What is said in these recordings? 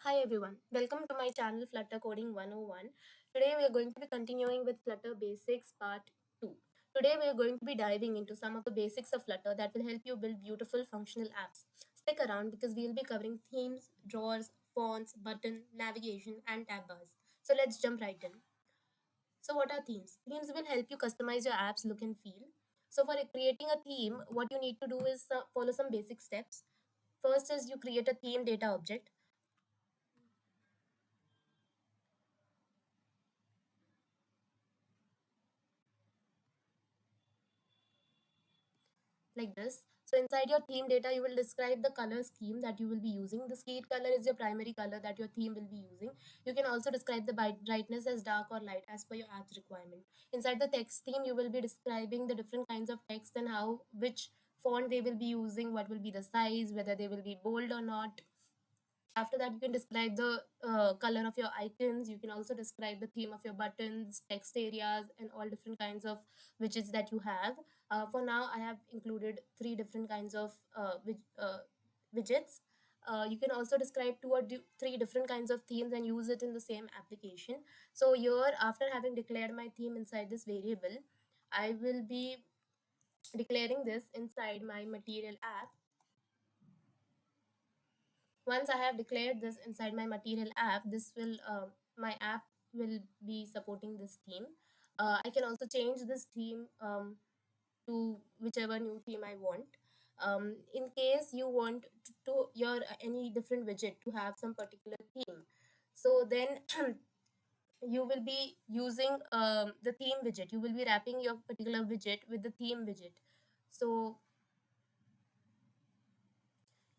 Hi everyone, welcome to my channel Flutter Coding 101. Today we are going to be continuing with Flutter Basics Part 2. Today we are going to be diving into some of the basics of Flutter that will help you build beautiful functional apps. Stick around because we will be covering themes, drawers, fonts, button, navigation and tab bars. So let's jump right in. So what are themes? Themes will help you customize your app's look and feel. So for creating a theme, what you need to do is follow some basic steps. First is you create a theme data object like this. So inside your theme data, you will describe the color scheme that you will be using. The shade color is your primary color that your theme will be using. You can also describe the brightness as dark or light as per your app's requirement. Inside the text theme, you will be describing the different kinds of text and how which font they will be using, what will be the size, whether they will be bold or not. After that, you can describe the color of your icons. You can also describe the theme of your buttons, text areas, and all different kinds of widgets that you have. For now, I have included three different kinds of widgets. You can also describe two or three different kinds of themes and use it in the same application. So here, after having declared my theme inside this variable, I will be declaring this inside my material app. Once I have declared this inside my material app, this will my app will be supporting this theme. I can also change this theme to whichever new theme I want. In case you want to your any different widget to have some particular theme, so then you will be using the theme widget. You will be wrapping your particular widget with the theme widget. So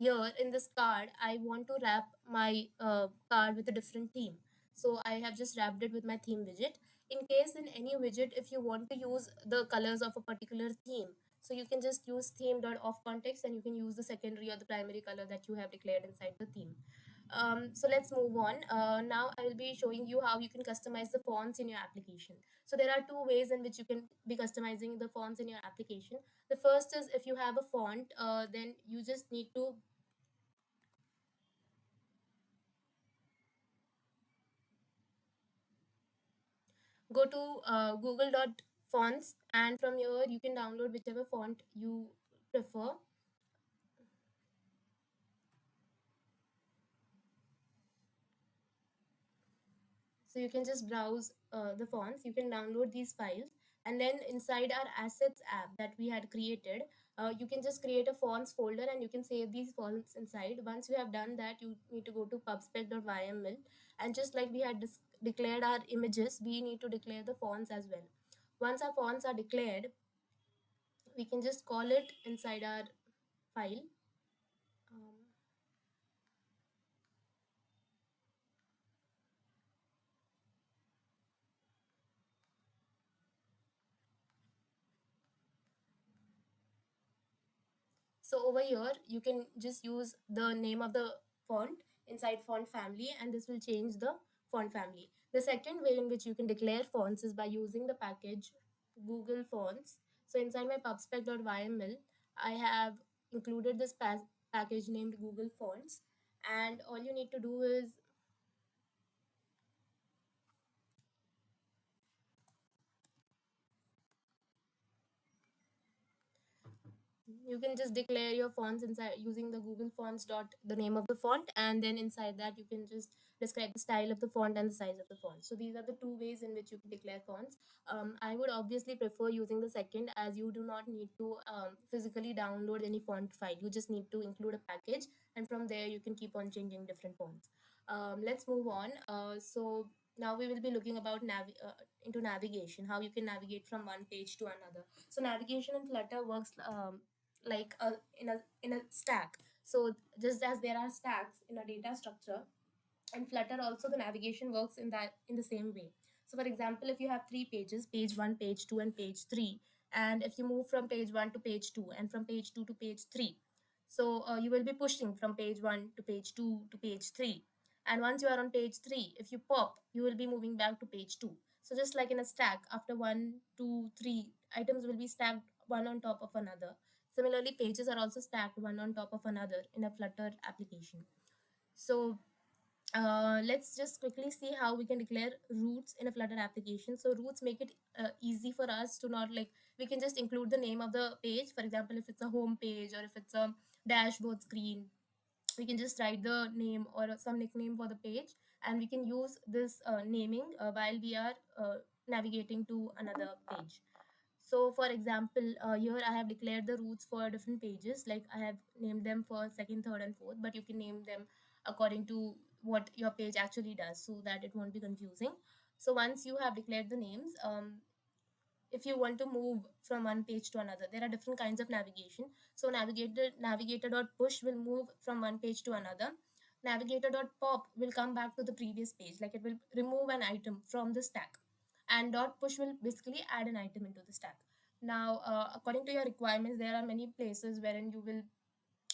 here in this card, I want to wrap my card with a different theme. So I have just wrapped it with my theme widget. In case in any widget, if you want to use the colors of a particular theme, so you can just use theme.off context and you can use the secondary or the primary color that you have declared inside the theme. So let's move on. Now I will be showing you how you can customize the fonts in your application. So there are two ways in which you can be customizing the fonts in your application. The first is if you have a font, then you just need to go to google.fonts, and from here you can download whichever font you prefer. So you can just browse the fonts, you can download these files, and then inside our assets app that we had created, you can just create a fonts folder and you can save these fonts inside. Once you have done that, you need to go to pubspec.yml, and just like we had declared our images, we need to declare the fonts as well. Once our fonts are declared, we can just call it inside our file. um, So over here, you can just use the name of the font inside font family, and this will change the font family. The second way in which you can declare fonts is by using the package Google Fonts. So inside my pubspec.yml, I have included this package named Google Fonts, and all you need to do is you can just declare your fonts inside using the Google Fonts dot the name of the font, and then inside that you can just describe the style of the font and the size of the font. So these are the two ways in which you can declare fonts. I would obviously prefer using the second, as you do not need to physically download any font file. You just need to include a package, and from there you can keep on changing different fonts. Let's move on. So now we will be looking about into navigation, how you can navigate from one page to another. So navigation in Flutter works like in a stack. So just as there are stacks in a data structure, and Flutter also, the navigation works in the same way. So for example, if you have three pages, page 1, page 2, and page 3, and if you move from page 1 to page 2 and from page 2 to page 3, so you will be pushing from page 1 to page 2 to page 3, and once you are on page 3, if you pop, you will be moving back to page 2. So just like in a stack, after 1, 2, 3 items will be stacked one on top of another. Similarly, pages are also stacked one on top of another in a Flutter application. So Let's just quickly see how we can declare roots in a Flutter application. So roots make it easy for us to not like, we can just include the name of the page. For example, if it's a home page or if it's a dashboard screen, we can just write the name or some nickname for the page, and we can use this naming while we are navigating to another page. So for example, here I have declared the roots for different pages, like I have named them for second, third and fourth, but you can name them according to what your page actually does so that it won't be confusing. So once you have declared the names, if you want to move from one page to another, there are different kinds of navigation. So navigator.push will move from one page to another. Navigator.pop will come back to the previous page, like it will remove an item from the stack, and dot push will basically add an item into the stack. Now according to your requirements, there are many places wherein you will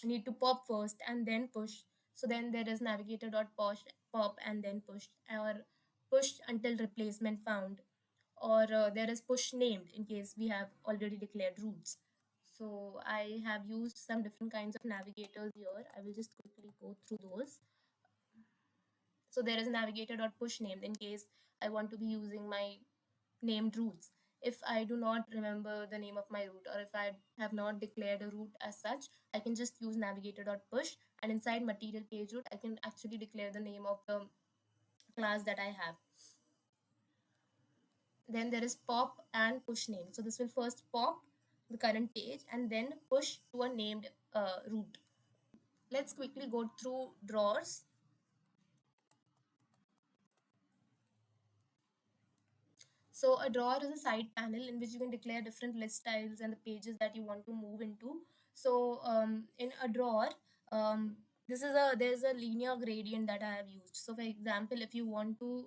need to pop first and then push. So then there is navigator.push, pop and then push, or push until replacement found, or there is push named in case we have already declared roots. So I have used some different kinds of navigators here. I will just quickly go through those. So there is navigator.push named in case I want to be using my named roots. If I do not remember the name of my root, or if I have not declared a root as such, I can just use navigator.push, and inside material page root, I can actually declare the name of the class that I have. Then there is pop and push name. So this will first pop the current page and then push to a named root. Let's quickly go through drawers. So a drawer is a side panel in which you can declare different list styles and the pages that you want to move into. So in a drawer, this is a there's a linear gradient that I have used. So for example, if you want to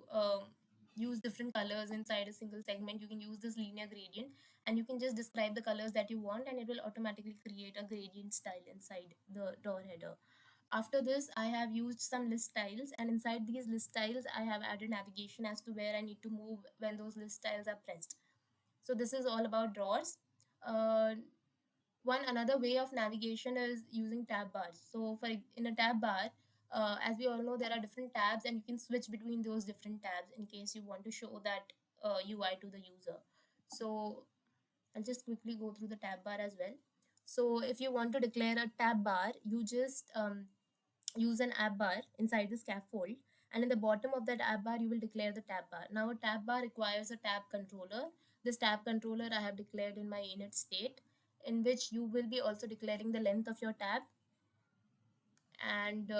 use different colors inside a single segment, you can use this linear gradient, and you can just describe the colors that you want, and it will automatically create a gradient style inside the drawer header. After this, I have used some list styles, and inside these list styles, I have added navigation as to where I need to move when those list styles are pressed. So this is all about drawers. One another way of navigation is using tab bars. So for in a tab bar, as we all know, there are different tabs, and you can switch between those different tabs in case you want to show that UI to the user. So I'll just quickly go through the tab bar as well. So if you want to declare a tab bar, you just use an app bar inside the scaffold, and in the bottom of that app bar you will declare the tab bar. Now a tab bar requires a tab controller. This tab controller I have declared in my init state, in which you will be also declaring the length of your tab. And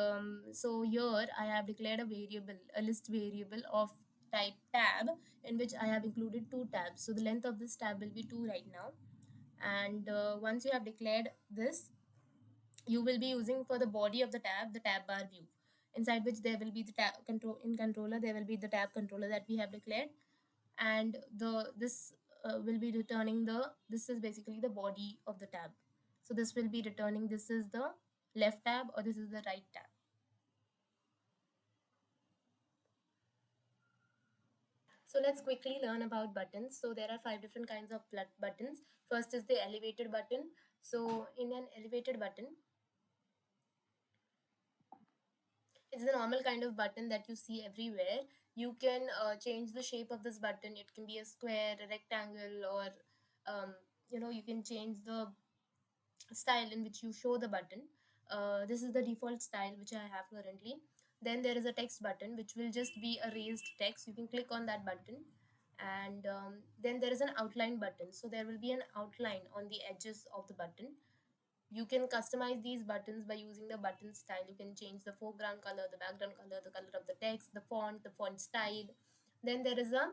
so here I have declared a variable, a list variable of type tab, in which I have included two tabs. So the length of this tab will be 2 right now. And once you have declared this, you will be using for the body of the tab bar view, inside which there will be the tab control in controller, there will be the tab controller that we have declared, and the this will be returning the, this is basically the body of the tab. So this will be returning, this is the left tab or this is the right tab. So let's quickly learn about buttons. So there are 5 different kinds of buttons. First is the elevated button. So in an elevated button, it's the normal kind of button that you see everywhere. You can change the shape of this button. It can be a square, a rectangle, or you can change the style in which you show the button. This is the default style which I have currently. Then there is a text button, which will just be a raised text. You can click on that button, and then there is an outline button. So there will be an outline on the edges of the button. You can customize these buttons by using the button style. You can change the foreground color, the background color, the color of the text, the font style. Then there is a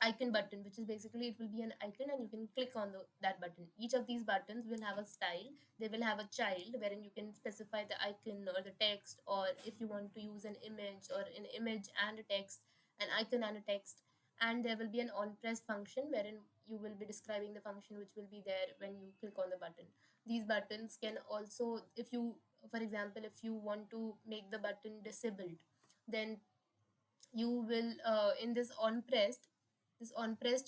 icon button, which is basically, it will be an icon and you can click on that button. Each of these buttons will have a style. They will have a child wherein you can specify the icon or the text, or if you want to use an image, or an image and a text, an icon and a text. And there will be an on press function wherein you will be describing the function which will be there when you click on the button. These buttons can also, if you, for example, if you want to make the button disabled, then you will in this on pressed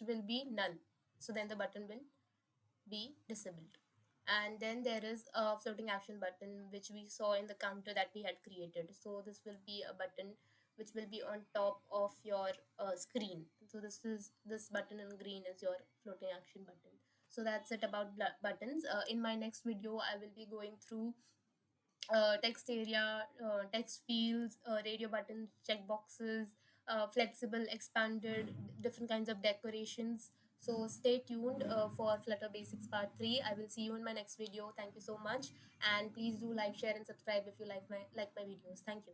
will be null, so then the button will be disabled. And then there is a floating action button which we saw in the counter that we had created. So this will be a button which will be on top of your screen. So this button in green is your floating action button. So that's it about buttons. In my next video I will be going through text area, text fields, radio buttons, checkboxes, flexible, expanded, different kinds of decorations. So stay tuned for Flutter Basics Part 3. I will see you in my next video. Thank you so much. And please do like, share, and subscribe if you like my videos. Thank you.